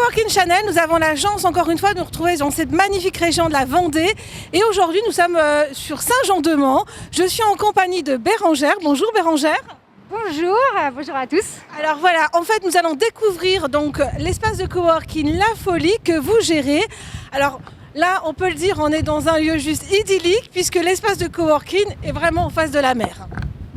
Coworking Channel, nous avons la chance encore une fois de nous retrouver dans cette magnifique région de la Vendée. Et aujourd'hui, nous sommes sur Saint-Jean-de-Mans. Je suis en compagnie de Bérangère. Bonjour Bérangère. Bonjour, bonjour à tous. Alors voilà, en fait, nous allons découvrir donc l'espace de coworking La Folie que vous gérez. Alors là, on peut le dire, on est dans un lieu juste idyllique puisque l'espace de coworking est vraiment en face de la mer.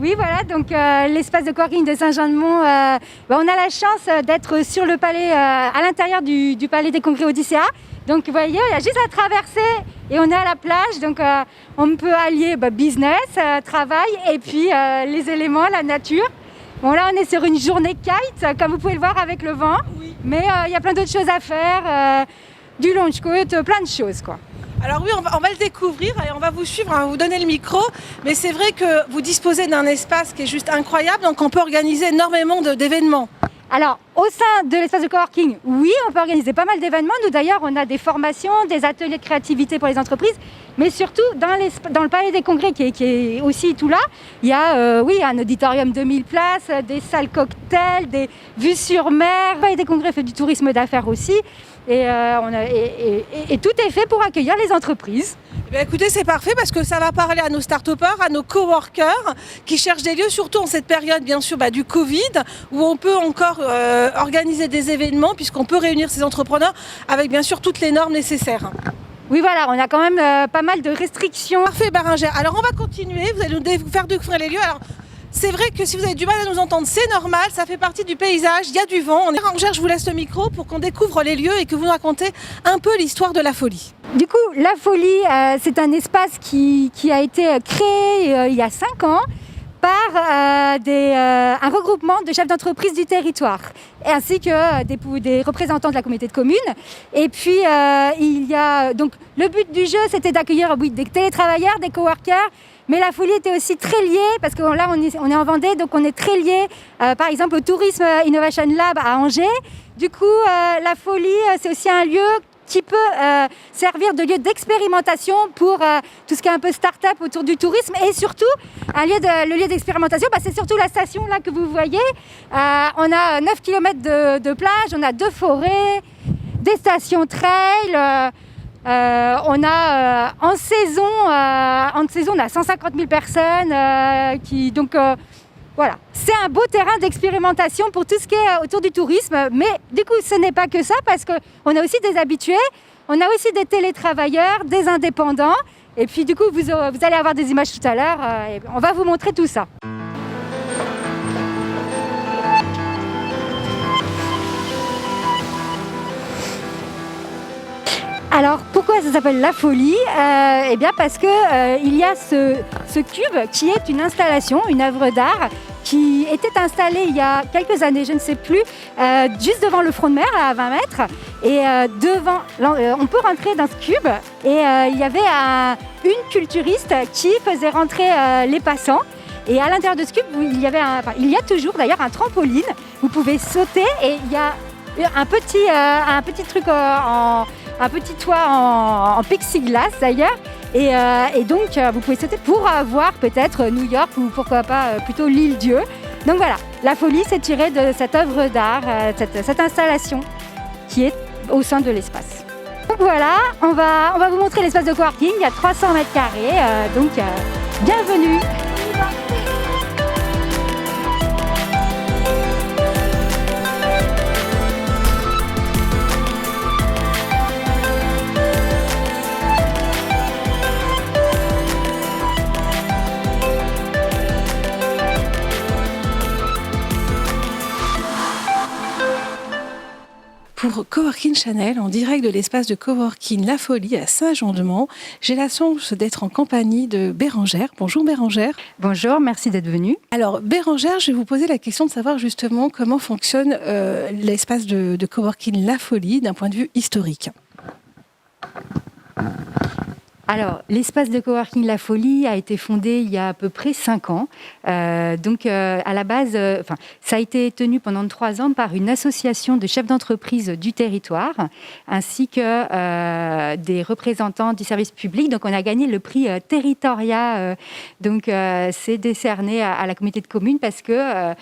Oui, voilà, donc l'espace de coworking de Saint-Jean-de-Mans, on a la chance d'être sur le palais, à l'intérieur du palais des congrès Odyssea. Donc vous voyez, il y a juste à traverser et on est à la plage, donc on peut allier business, travail et puis les éléments, la nature. Bon là on est sur une journée kite, comme vous pouvez le voir avec le vent, oui. Mais il y a plein d'autres choses à faire, du launch coat, plein de choses quoi. Alors oui, on va le découvrir et on va vous suivre, on va vous donner le micro. Mais c'est vrai que vous disposez d'un espace qui est juste incroyable, donc on peut organiser énormément d'événements. Alors, au sein de l'espace de coworking, oui, on peut organiser pas mal d'événements. Nous, d'ailleurs, on a des formations, des ateliers de créativité pour les entreprises. Mais surtout, dans le palais des congrès, qui est aussi tout là, il y a un auditorium de 1000 places, des salles cocktails, des vues sur mer. Le palais des congrès fait du tourisme d'affaires aussi. Et tout est fait pour accueillir les entreprises. Eh bien, écoutez, c'est parfait parce que ça va parler à nos start-upers, à nos coworkers qui cherchent des lieux, surtout en cette période bien sûr du Covid, où on peut encore organiser des événements puisqu'on peut réunir ces entrepreneurs avec bien sûr toutes les normes nécessaires. Oui, voilà, on a quand même pas mal de restrictions. Parfait, Bérangère. Alors, on va continuer. Vous allez nous faire découvrir les lieux. Alors, c'est vrai que si vous avez du mal à nous entendre, c'est normal. Ça fait partie du paysage. Il y a du vent. Bérangère, je vous laisse le micro pour qu'on découvre les lieux et que vous nous racontez un peu l'histoire de La Folie. Du coup, La Folie, c'est un espace qui a été créé il y a 5 ans par un regroupement de chefs d'entreprise du territoire, ainsi que des représentants de la communauté de communes. Et puis, donc, le but du jeu, c'était d'accueillir des télétravailleurs, des coworkers, mais La Folie était aussi très liée, parce que là, on est en Vendée, donc on est très lié, par exemple, au Tourisme Innovation Lab à Angers. Du coup, La Folie, c'est aussi un lieu qui peut servir de lieu d'expérimentation pour tout ce qui est un peu start-up autour du tourisme et surtout le lieu d'expérimentation, c'est surtout la station là que vous voyez. On a 9 km de plage, on a 2 forêts, des stations trail. On a en saison, on a 150 000 personnes voilà, c'est un beau terrain d'expérimentation pour tout ce qui est autour du tourisme. Mais du coup, ce n'est pas que ça parce qu'on a aussi des habitués, on a aussi des télétravailleurs, des indépendants. Et puis du coup, vous allez avoir des images tout à l'heure. On va vous montrer tout ça. Alors, pourquoi ça s'appelle La Folie ? Eh bien, parce que il y a ce cube qui est une installation, une œuvre d'art qui était installée il y a quelques années, je ne sais plus, juste devant le front de mer, à 20 mètres. Et on peut rentrer dans ce cube et il y avait une culturiste qui faisait rentrer les passants. Et à l'intérieur de ce cube, il y a toujours d'ailleurs un trampoline. Vous pouvez sauter et il y a un petit truc un petit toit en plexiglas d'ailleurs et donc vous pouvez sauter pour voir peut-être New York ou pourquoi pas plutôt l'île Dieu. Donc voilà, La Folie c'est tiré de cette œuvre d'art, cette installation qui est au sein de l'espace. Donc voilà, on va vous montrer l'espace de coworking, il y a 300 mètres carrés, donc bienvenue. Pour Coworking Channel, en direct de l'espace de coworking La Folie à Saint-Jean-de-Mans, j'ai la chance d'être en compagnie de Bérangère. Bonjour Bérangère. Bonjour, merci d'être venue. Alors Bérangère, je vais vous poser la question de savoir justement comment fonctionne l'espace de coworking La Folie d'un point de vue historique. Alors, l'espace de coworking La Folie a été fondé il y a à peu près 5 ans. À la base, ça a été tenu pendant 3 ans par une association de chefs d'entreprise du territoire, ainsi que des représentants du service public. Donc, on a gagné le prix Territoria. C'est décerné à la communauté de communes parce que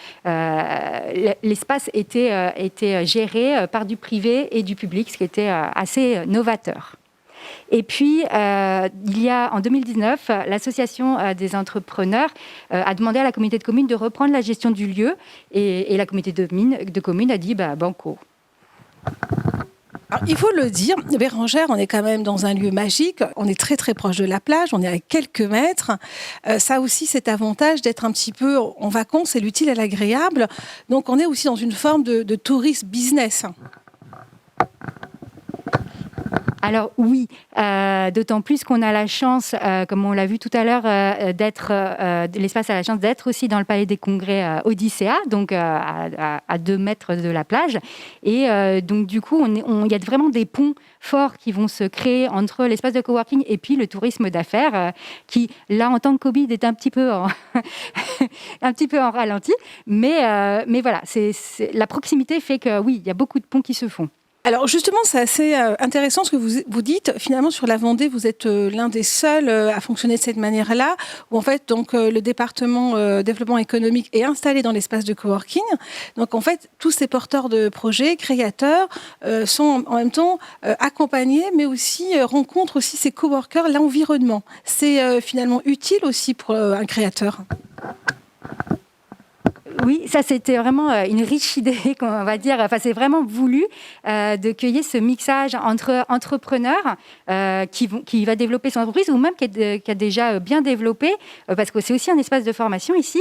l'espace était géré par du privé et du public, ce qui était assez novateur. Et puis, il y a en 2019, l'association des entrepreneurs a demandé à la communauté de communes de reprendre la gestion du lieu et la communauté de communes a dit banco. Alors, il faut le dire, Bérengère, on est quand même dans un lieu magique, on est très très proche de la plage, on est à quelques mètres. Ça a aussi cet avantage d'être un petit peu en vacances, c'est l'utile et l'agréable. Donc on est aussi dans une forme de tourisme business. Alors oui, d'autant plus qu'on a la chance, comme on l'a vu tout à l'heure, l'espace a la chance d'être aussi dans le Palais des Congrès Odyssea, donc à 2 mètres de la plage. Et donc du coup, il y a vraiment des ponts forts qui vont se créer entre l'espace de coworking et puis le tourisme d'affaires, qui là, en tant que Covid, est un petit peu un petit peu en ralenti. Mais voilà, la proximité fait que oui, il y a beaucoup de ponts qui se font. Alors justement, c'est assez intéressant ce que vous dites. Finalement, sur la Vendée, vous êtes l'un des seuls à fonctionner de cette manière-là, où en fait, donc le département développement économique est installé dans l'espace de coworking. Donc en fait, tous ces porteurs de projets, créateurs, sont en même temps accompagnés, mais aussi rencontrent aussi ces coworkers, l'environnement. C'est finalement utile aussi pour un créateur. Oui, ça c'était vraiment une riche idée, on va dire. Enfin, c'est vraiment voulu de cueillir ce mixage entre entrepreneurs qui va développer son entreprise ou même qui a déjà bien développé, parce que c'est aussi un espace de formation ici.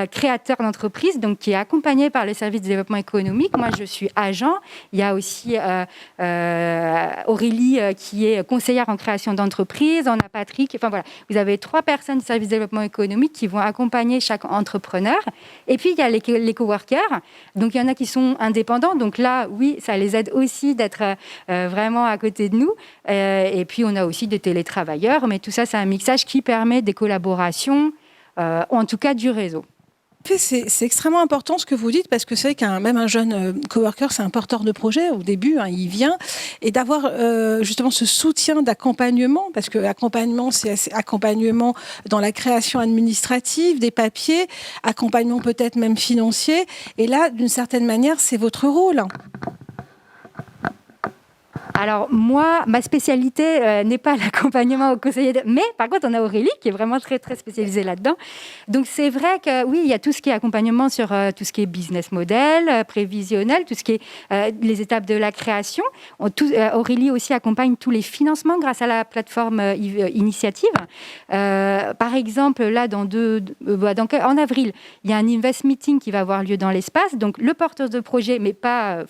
Créateur d'entreprise, donc qui est accompagné par le service de développement économique. Moi, je suis agent. Il y a aussi Aurélie qui est conseillère en création d'entreprise. On a Patrick. Enfin voilà, vous avez 3 personnes du service de développement économique qui vont accompagner chaque entrepreneur. Et puis il y a les coworkers. Donc il y en a qui sont indépendants. Donc là, oui, ça les aide aussi d'être vraiment à côté de nous. Et puis on a aussi des télétravailleurs. Mais tout ça, c'est un mixage qui permet des collaborations. En tout cas du réseau. C'est extrêmement important ce que vous dites, parce que c'est vrai qu'un même un jeune coworker, c'est un porteur de projet au début, il vient, et d'avoir justement ce soutien d'accompagnement, parce que accompagnement, c'est accompagnement dans la création administrative, des papiers, accompagnement peut-être même financier, et là, d'une certaine manière, c'est votre rôle. Alors moi, ma spécialité n'est pas l'accompagnement au conseiller, mais par contre, on a Aurélie qui est vraiment très très spécialisée là-dedans. Donc c'est vrai que oui, il y a tout ce qui est accompagnement sur tout ce qui est business model, prévisionnel, tout ce qui est les étapes de la création. Aurélie aussi accompagne tous les financements grâce à la plateforme Initiative. Par exemple, là, en avril, il y a un Invest Meeting qui va avoir lieu dans l'espace. Donc le porteur de projet, mais pas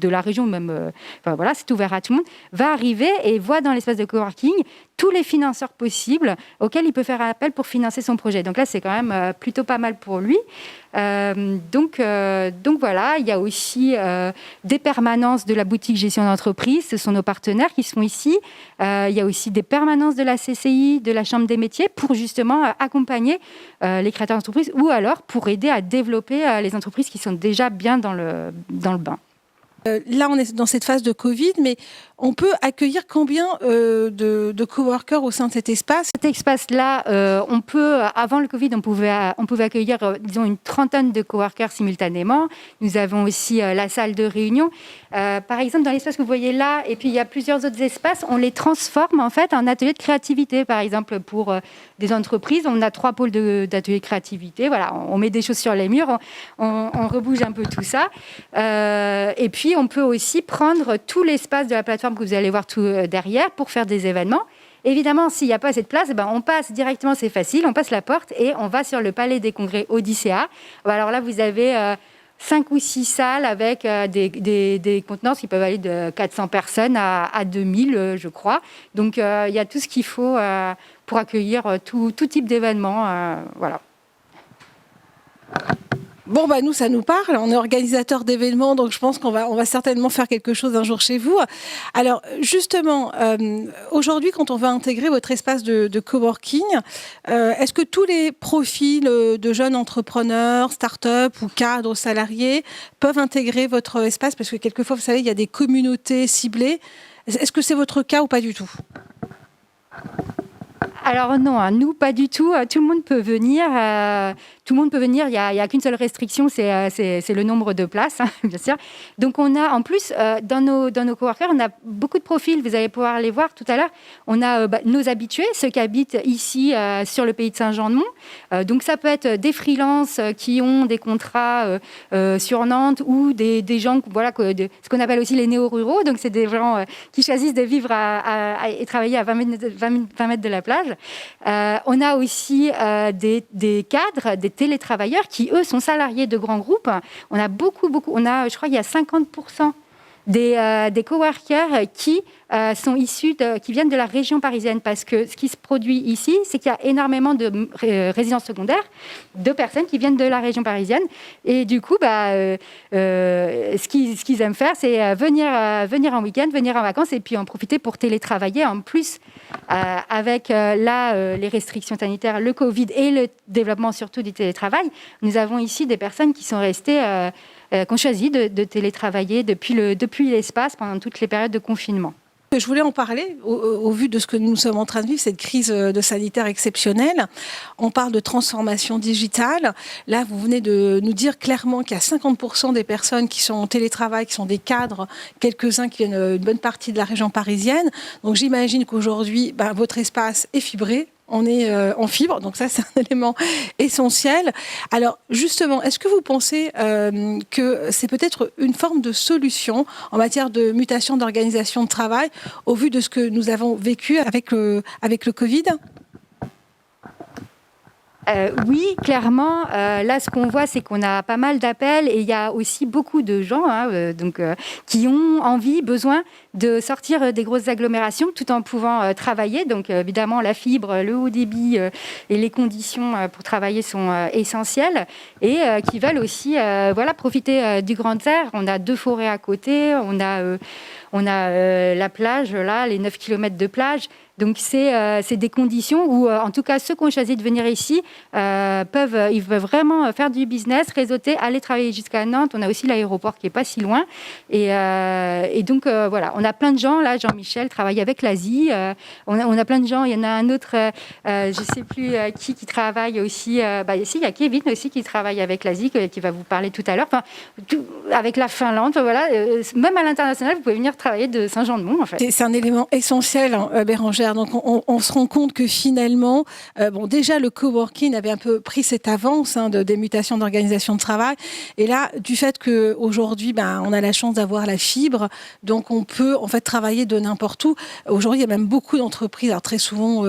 de la région même, voilà, c'est ouvert à tout le monde, va arriver et voit dans l'espace de coworking tous les financeurs possibles auxquels il peut faire appel pour financer son projet. Donc là, c'est quand même plutôt pas mal pour lui. Donc voilà, il y a aussi des permanences de la boutique gestion d'entreprise. Ce sont nos partenaires qui sont ici. Il y a aussi des permanences de la CCI, de la Chambre des métiers, pour justement accompagner les créateurs d'entreprises ou alors pour aider à développer les entreprises qui sont déjà bien dans le bain. Là, on est dans cette phase de Covid, mais on peut accueillir combien de coworkers au sein de cet espace ? Cet espace-là, avant le Covid, on pouvait accueillir, disons, une 30aine de coworkers simultanément. Nous avons aussi la salle de réunion. Par exemple, dans l'espace que vous voyez là, et puis il y a plusieurs autres espaces, on les transforme en fait en ateliers de créativité. Par exemple, pour des entreprises, on a 3 pôles d'ateliers de créativité. Voilà, on met des choses sur les murs, on rebouge un peu tout ça. Et puis, on peut aussi prendre tout l'espace de la plateforme que vous allez voir tout derrière pour faire des événements. Évidemment, s'il n'y a pas assez de place, on passe directement, c'est facile, on passe la porte et on va sur le Palais des Congrès Odyssea. Alors là, vous avez 5 ou 6 salles avec des contenances qui peuvent aller de 400 personnes à 2000, je crois. Donc, il y a tout ce qu'il faut pour accueillir tout type d'événements. Voilà. Bon, nous, ça nous parle. On est organisateur d'événements, donc je pense qu'on va certainement faire quelque chose un jour chez vous. Alors, justement, aujourd'hui, quand on va intégrer votre espace de coworking, est-ce que tous les profils de jeunes entrepreneurs, start-up ou cadres salariés peuvent intégrer votre espace? Parce que quelquefois, vous savez, il y a des communautés ciblées. Est-ce que c'est votre cas ou pas du tout? Alors non, nous pas du tout. Tout le monde peut venir. Tout le monde peut venir. Il y a qu'une seule restriction, c'est le nombre de places, hein, bien sûr. Donc on a en plus dans nos coworkers, on a beaucoup de profils. Vous allez pouvoir les voir tout à l'heure. On a nos habitués, ceux qui habitent ici sur le pays de Saint-Jean-de-Mont. Donc ça peut être des freelances qui ont des contrats sur Nantes ou des gens, voilà, ce qu'on appelle aussi les néo-ruraux. Donc c'est des gens qui choisissent de vivre et travailler à 20 mètres de la plage. On a aussi des cadres, des télétravailleurs qui, eux, sont salariés de grands groupes. On a beaucoup. Je crois qu'il y a 50% des coworkers qui sont issus qui viennent de la région parisienne, parce que ce qui se produit ici, c'est qu'il y a énormément de résidences secondaires de personnes qui viennent de la région parisienne, et du coup ce qu'ils aiment faire, c'est venir en week-end, venir en vacances et puis en profiter pour télétravailler. En plus, avec les restrictions sanitaires, le Covid et le développement surtout du télétravail, nous avons ici des personnes qui sont restées qui ont choisi de télétravailler depuis l'espace pendant toutes les périodes de confinement. Je voulais en parler au vu de ce que nous sommes en train de vivre, cette crise de sanitaire exceptionnelle. On parle de transformation digitale. Là, vous venez de nous dire clairement qu'il y a 50% des personnes qui sont en télétravail, qui sont des cadres, quelques-uns qui viennent d'une bonne partie de la région parisienne. Donc j'imagine qu'aujourd'hui, votre espace est fibré. On est en fibre, donc ça c'est un élément essentiel. Alors justement, est-ce que vous pensez que c'est peut-être une forme de solution en matière de mutation d'organisation de travail au vu de ce que nous avons vécu avec le Covid ? Oui, clairement. Là, ce qu'on voit, c'est qu'on a pas mal d'appels et il y a aussi beaucoup de gens qui ont besoin de sortir des grosses agglomérations tout en pouvant travailler. Donc, évidemment, la fibre, le haut débit et les conditions pour travailler sont essentielles, et qui veulent aussi profiter du grand air. On a 2 forêts à côté, on a la plage, là, les 9 km de plage. Donc, c'est des conditions où, en tout cas, ceux qui ont choisi de venir ici peuvent vraiment faire du business, réseauter, aller travailler jusqu'à Nantes. On a aussi l'aéroport qui n'est pas si loin. Et donc, voilà, on a plein de gens. Là, Jean-Michel travaille avec l'Asie. On a plein de gens. Il y en a un autre, je ne sais plus qui travaille aussi. Ici, il y a Kevin aussi qui travaille avec l'Asie, qui va vous parler tout à l'heure. Enfin, avec la Finlande, voilà. Même à l'international, vous pouvez venir travailler de Saint-Jean-de-Mont, en fait. C'est un élément essentiel, hein, Bérangère. Donc, on se rend compte que finalement, déjà, le coworking avait un peu pris cette avance des mutations d'organisation de travail. Et là, du fait qu'aujourd'hui, on a la chance d'avoir la fibre, donc on peut en fait travailler de n'importe où. Aujourd'hui, il y a même beaucoup d'entreprises, alors très souvent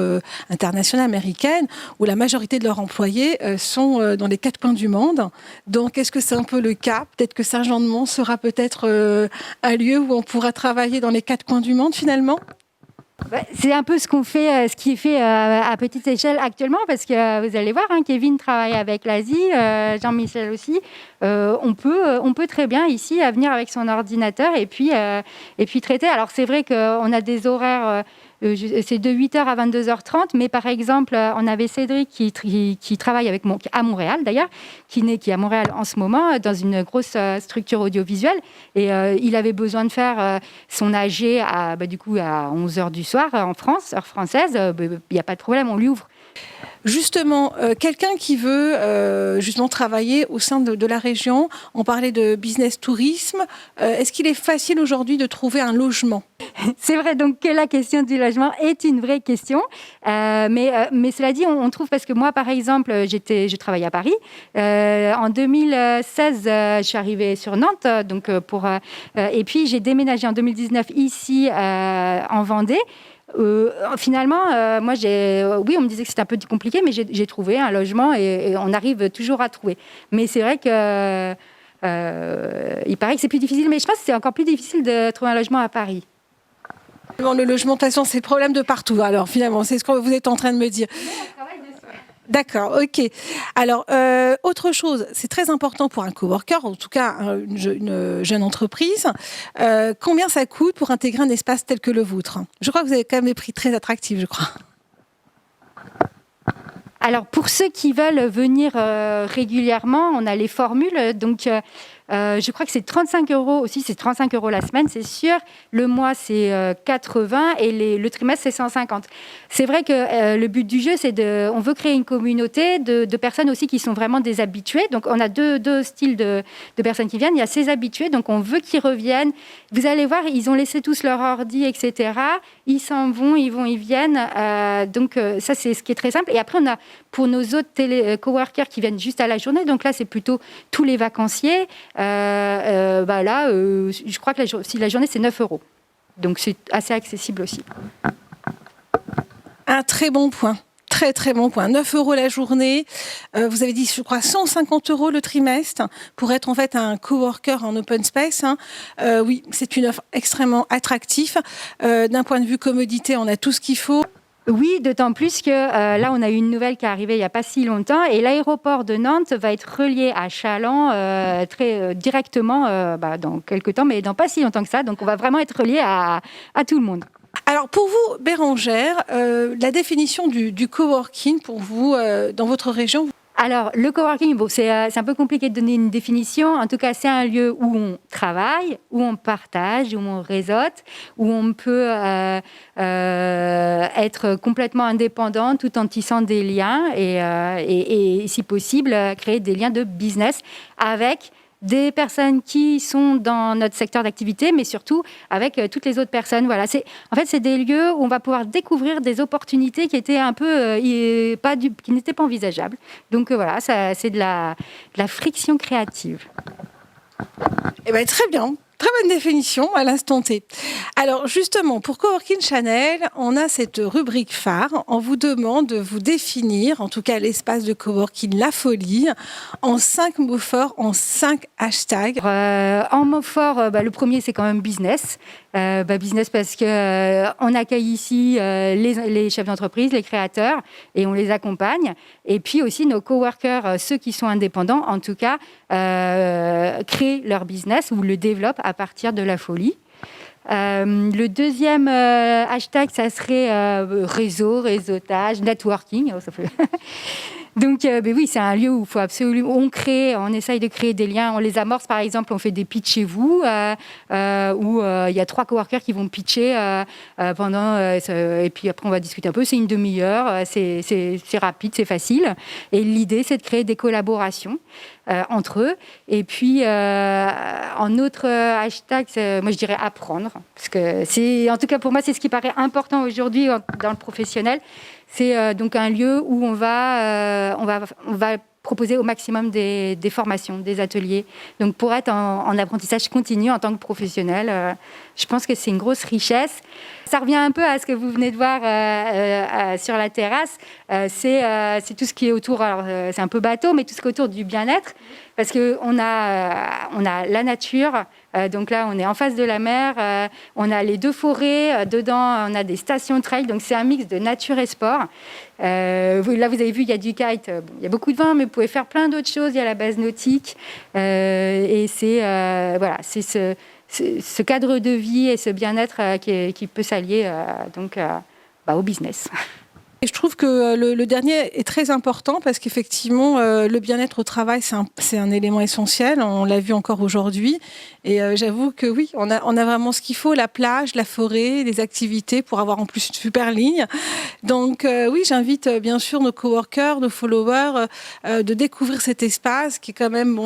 internationales, américaines, où la majorité de leurs employés sont dans les 4 coins du monde. Donc, est-ce que c'est un peu le cas? Peut-être que Saint-Jean-de-Mont sera peut-être un lieu où on pourra travailler dans les 4 coins du monde, finalement? C'est un peu ce qui est fait à petite échelle actuellement, parce que vous allez voir, Kevin travaille avec l'Asie, Jean-Michel aussi. On peut très bien ici venir avec son ordinateur et puis traiter. Alors c'est vrai qu'on a des horaires. C'est de 8h à 22h30, mais par exemple, on avait Cédric qui travaille à Montréal d'ailleurs, qui est à Montréal en ce moment, dans une grosse structure audiovisuelle, et il avait besoin de faire son AG à 11h du soir en France, heure française. Il n'y a pas de problème, on lui ouvre. Justement, quelqu'un qui veut justement travailler au sein de la région, on parlait de business tourisme, est-ce qu'il est facile aujourd'hui de trouver un logement? C'est vrai, donc que la question du logement est une vraie question, mais cela dit, on trouve, parce que moi par exemple, je travaille à Paris, en 2016 je suis arrivée sur Nantes, et puis j'ai déménagé en 2019 ici en Vendée. Finalement, on me disait que c'était un peu compliqué, mais j'ai trouvé un logement et on arrive toujours à trouver. Mais c'est vrai que il paraît que c'est plus difficile, mais je pense que c'est encore plus difficile de trouver un logement à Paris. Le logement, de toute façon, c'est le problème de partout. Alors finalement, c'est ce que vous êtes en train de me dire. D'accord, ok. Alors, autre chose, c'est très important pour un coworker, en tout cas une jeune entreprise. Combien ça coûte pour intégrer un espace tel que le vôtre? Je crois que vous avez quand même des prix très attractifs, je crois. Alors, pour ceux qui veulent venir régulièrement, on a les formules. Donc, je crois que c'est 35 € aussi. C'est 35 € la semaine, c'est sûr. Le mois, c'est 80 et le trimestre, c'est 150. C'est vrai que le but du jeu, on veut créer une communauté de personnes aussi qui sont vraiment des habitués. Donc, on a deux styles de personnes qui viennent. Il y a ces habitués, donc on veut qu'ils reviennent. Vous allez voir, ils ont laissé tous leur ordi, etc. Ils s'en vont, ils viennent. Donc, ça, c'est ce qui est très simple. Et après, on a pour nos autres coworkers qui viennent juste à la journée. Donc là, c'est plutôt tous les vacanciers. Je crois que la journée, c'est 9 €. Donc, c'est assez accessible aussi. Un très bon point. Très, très bon point. 9 € la journée. Vous avez dit, je crois, 150 € le trimestre pour être en fait un coworker en open space. Oui, c'est une offre extrêmement attractive. D'un point de vue commodité, on a tout ce qu'il faut. Oui, d'autant plus que là, on a eu une nouvelle qui est arrivée il n'y a pas si longtemps et l'aéroport de Nantes va être relié à Châlons très directement dans quelques temps, mais dans pas si longtemps que ça. Donc, on va vraiment être relié à tout le monde. Alors, pour vous, Bérangère, la définition du coworking pour vous dans votre région? Alors, le coworking, c'est un peu compliqué de donner une définition. En tout cas, c'est un lieu où on travaille, où on partage, où on réseaute, où on peut être complètement indépendant tout en tissant des liens et si possible, créer des liens de business avec des personnes qui sont dans notre secteur d'activité, mais surtout avec toutes les autres personnes. Voilà, c'est des lieux où on va pouvoir découvrir des opportunités qui étaient un peu qui n'étaient pas envisageables. Donc voilà, c'est de la friction créative. Eh bien, très bien. Très bonne définition à l'instant T. Alors justement, pour Coworking Channel, on a cette rubrique phare. On vous demande de vous définir, en tout cas l'espace de coworking La Folie, en 5 mots forts, en 5 hashtags. En mots forts, le premier, c'est quand même business. Business parce qu'on accueille ici les chefs d'entreprise, les créateurs, et on les accompagne. Et puis aussi nos coworkers, ceux qui sont indépendants, en tout cas, créent leur business ou le développent à partir de La Folie. Le deuxième hashtag, ça serait réseautage, networking. Donc, oui, c'est un lieu où il faut absolument... On essaye de créer des liens, on les amorce, par exemple, on fait des pitchs chez vous, où il y a 3 coworkers qui vont pitcher et puis après, on va discuter un peu. C'est une demi-heure, c'est rapide, c'est facile. Et l'idée, c'est de créer des collaborations entre eux. Et puis, en autre hashtag, moi, je dirais apprendre. Parce que en tout cas, pour moi, c'est ce qui paraît important aujourd'hui dans le professionnel. C'est donc un lieu où on va proposer au maximum des formations, des ateliers. Donc pour être en apprentissage continu en tant que professionnel, je pense que c'est une grosse richesse. Ça revient un peu à ce que vous venez de voir sur la terrasse. C'est tout ce qui est autour, alors c'est un peu bateau, mais tout ce qui est autour du bien-être. Parce qu'on a la nature, donc là on est en face de la mer, on a les 2 forêts, dedans on a des stations trail, donc c'est un mix de nature et sport. Là vous avez vu, il y a du kite, il y a beaucoup de vent, mais vous pouvez faire plein d'autres choses, il y a la base nautique, et c'est ce cadre de vie et ce bien-être qui peut s'allier au business. Et je trouve que le dernier est très important parce qu'effectivement, le bien-être au travail, c'est un élément essentiel. On l'a vu encore aujourd'hui. Et j'avoue que oui, on a vraiment ce qu'il faut, la plage, la forêt, les activités pour avoir en plus une super ligne. Donc oui, j'invite bien sûr nos coworkers, nos followers de découvrir cet espace qui est quand même,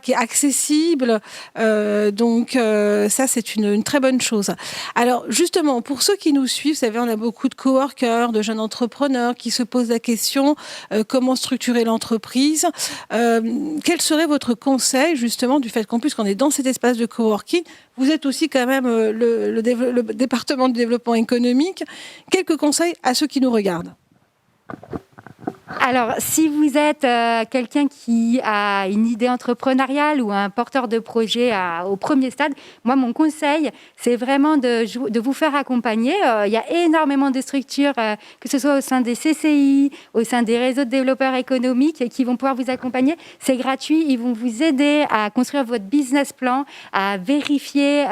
qui est accessible. Ça, c'est une très bonne chose. Alors justement, pour ceux qui nous suivent, vous savez, on a beaucoup de coworkers, de jeunes entrepreneurs qui se posent la question comment structurer l'entreprise. Quel serait votre conseil justement du fait qu'en plus qu'on est dans cet espace de coworking, vous êtes aussi quand même le département de développement économique. Quelques conseils à ceux qui nous regardent. Alors, si vous êtes quelqu'un qui a une idée entrepreneuriale ou un porteur de projet au premier stade, moi, mon conseil, c'est vraiment de vous faire accompagner. Il y a énormément de structures, que ce soit au sein des CCI, au sein des réseaux de développeurs économiques, qui vont pouvoir vous accompagner. C'est gratuit. Ils vont vous aider à construire votre business plan, à vérifier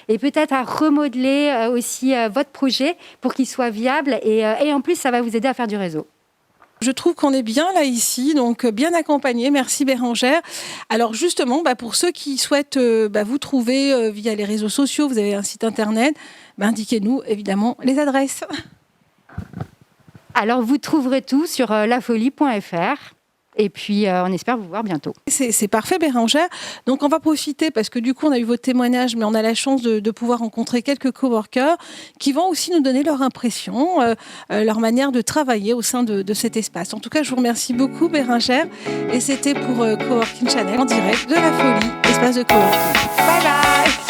et peut-être à remodeler aussi votre projet pour qu'il soit viable. Et en plus, ça va vous aider à faire du réseau. Je trouve qu'on est bien là ici, donc bien accompagné. Merci Bérangère. Alors justement, pour ceux qui souhaitent vous trouver via les réseaux sociaux, vous avez un site internet, indiquez-nous évidemment les adresses. Alors vous trouverez tout sur lafolie.fr. Et puis, on espère vous voir bientôt. C'est parfait, Bérangère. Donc, on va profiter parce que du coup, on a eu votre témoignage, mais on a la chance de pouvoir rencontrer quelques coworkers qui vont aussi nous donner leur impression, leur manière de travailler au sein de cet espace. En tout cas, je vous remercie beaucoup, Bérangère. Et c'était pour Coworking Channel en direct de La Folie, espace de coworking. Bye bye.